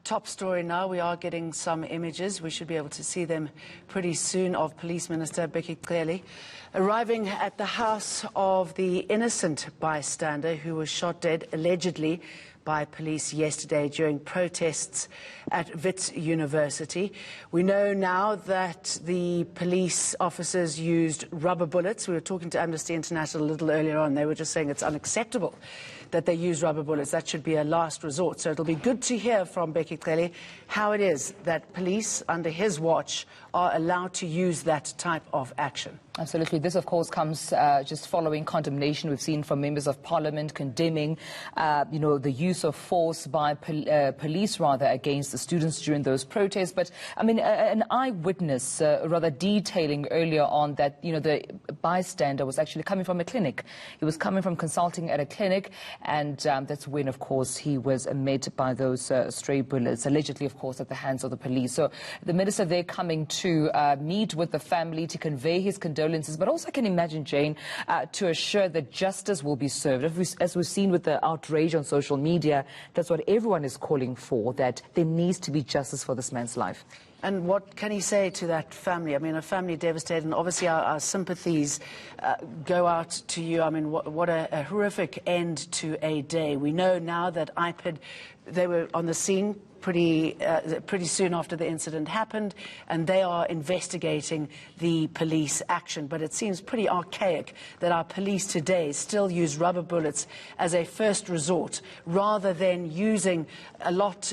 top story now. We are getting some images. We should be able to see them pretty soon of Police Minister Bheki Cele arriving at the house of the innocent bystander who was shot dead, allegedly, by police yesterday during protests at Wits University. We know now that the police officers used rubber bullets. We were talking to Amnesty International a little earlier on. They were just saying it's unacceptable that they use rubber bullets. That should be a last resort. So it'll be good to hear from Bheki Cele how it is that police, under his watch, are allowed to use that type of action. Absolutely. This, of course, comes just following condemnation we've seen from members of parliament condemning, the use of force by police, rather, against the students during those protests. But, I mean, an eyewitness, rather detailing earlier on that, the bystander was actually coming from a clinic. He was coming from consulting at a clinic, and that's when, of course, he was met by those stray bullets, allegedly, of course, at the hands of the police. So the minister there coming to meet with the family to convey his condolences, but also I can imagine, Jane, to assure that justice will be served. As we've seen with the outrage on social media, that's what everyone is calling for, that there needs to be justice for this man's life. And what can he say to that family? I mean, a family devastated, and obviously our sympathies go out to you. I mean, what a horrific end to a day. We know now that IPID, they were on the scene pretty soon after the incident happened, and they are investigating the police action. But it seems pretty archaic that our police today still use rubber bullets as a first resort, rather than using a lot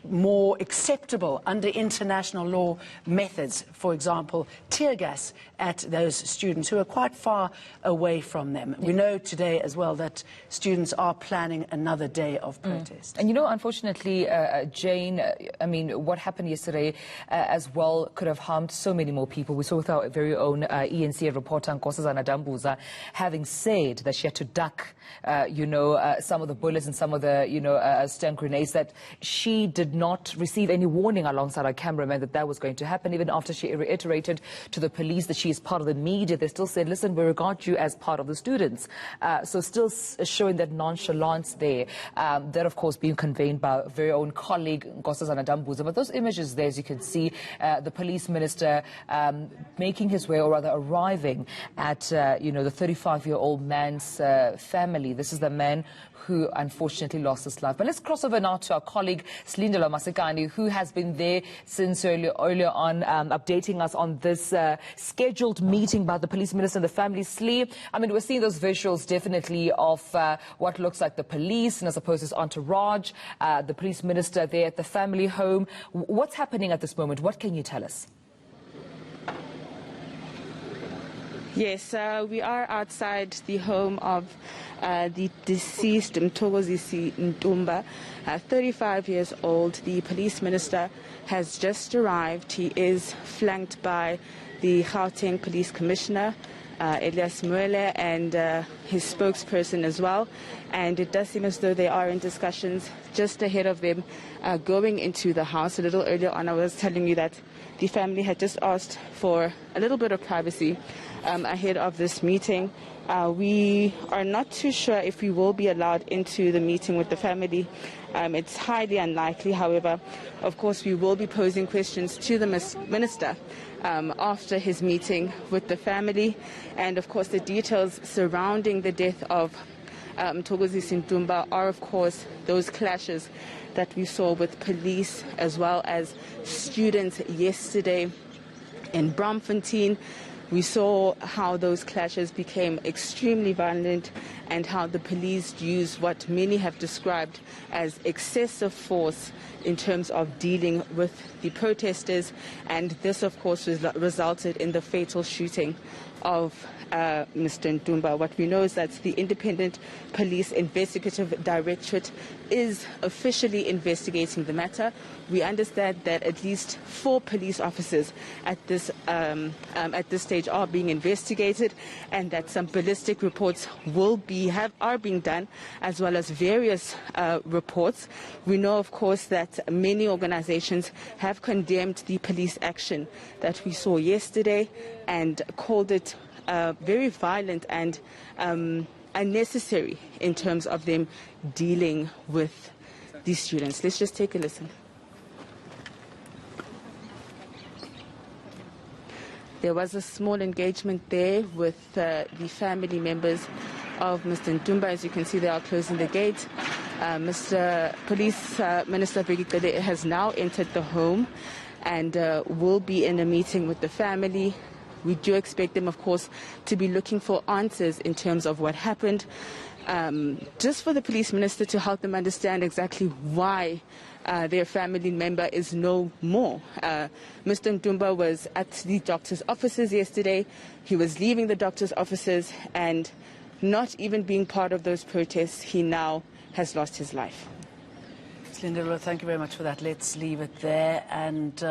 more acceptable under international law methods, for example, tear gas at those students who are quite far away from them. We know today as well that students are planning another day of protest. And unfortunately, Jane, I mean, what happened yesterday as well could have harmed so many more people. We saw with our very own eNCA reporter, Nkosazana Dambuza, having said that she had to duck, some of the bullets and some of the stun grenades, that she did not receive any warning alongside our cameraman that was going to happen. Even after she reiterated to the police that she is part of the media, they still said, listen, we regard you as part of the students. So still showing that nonchalance there. That, of course, being conveyed by our very own colleague, Nkosazana Dambuza. But those images there, as you can see, the police minister making his way, or rather arriving at, the 35-year-old man's family. This is the man who unfortunately lost his life. But let's cross over now to our colleague Silindelo Masikane, who has been there since earlier on, updating us on this scheduled meeting by the police minister and the family. Slee, I mean, we're seeing those visuals definitely of what looks like the police and, I suppose, his entourage, the police minister there at the family home. What's happening at this moment? What can you tell us? Yes, we are outside the home of the deceased Mthokozisi Ntumba, 35 years old. The police minister has just arrived. He is flanked by the Gauteng Police Commissioner, Elias Muele, and his spokesperson as well. And it does seem as though they are in discussions just ahead of them going into the house. A little earlier on, I was telling you that the family had just asked for a little bit of privacy ahead of this meeting. We are not too sure if we will be allowed into the meeting with the family. It's highly unlikely. However, of course, we will be posing questions to the minister after his meeting with the family. And, of course, the details surrounding the death of Mthokozisi Ntumba are, of course, those clashes that we saw with police as well as students yesterday in Braamfontein. We saw how those clashes became extremely violent and how the police used what many have described as excessive force in terms of dealing with the protesters. And this, of course, resulted in the fatal shooting of Mr. Ntumba. What we know is that the Independent Police Investigative Directorate is officially investigating the matter. We understand that at least 4 police officers at this stage are being investigated, and that some ballistic reports are being done, as well as various reports. We know, of course, that many organizations have condemned the police action that we saw yesterday and called it very violent and unnecessary in terms of them dealing with these students. Let's just take a listen. There was a small engagement there with the family members of Mr. Ntumba. As you can see, they are closing the gate. Minister Bheki Cele has now entered the home and will be in a meeting with the family. We do expect them, of course, to be looking for answers in terms of what happened, just for the police minister to help them understand exactly why their family member is no more. Mr. Ntumba was at the doctor's offices yesterday. He was leaving the doctor's offices, and not even being part of those protests, he now has lost his life. Silindelo, thank you very much for that. Let's leave it there, and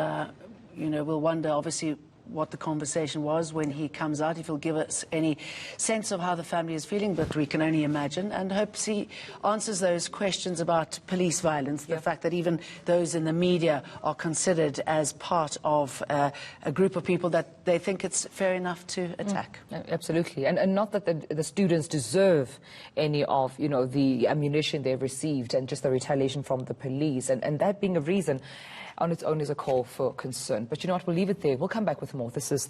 we'll wonder, obviously, what the conversation was when he comes out, if he'll give us any sense of how the family is feeling, but we can only imagine, and hope he answers those questions about police violence, the fact that even those in the media are considered as part of a group of people that they think it's fair enough to attack. Absolutely, and not that the students deserve any of the ammunition they've received and just the retaliation from the police, and that being a reason on its own is a call for concern. But you know what, we'll leave it there. We'll come back with more. This is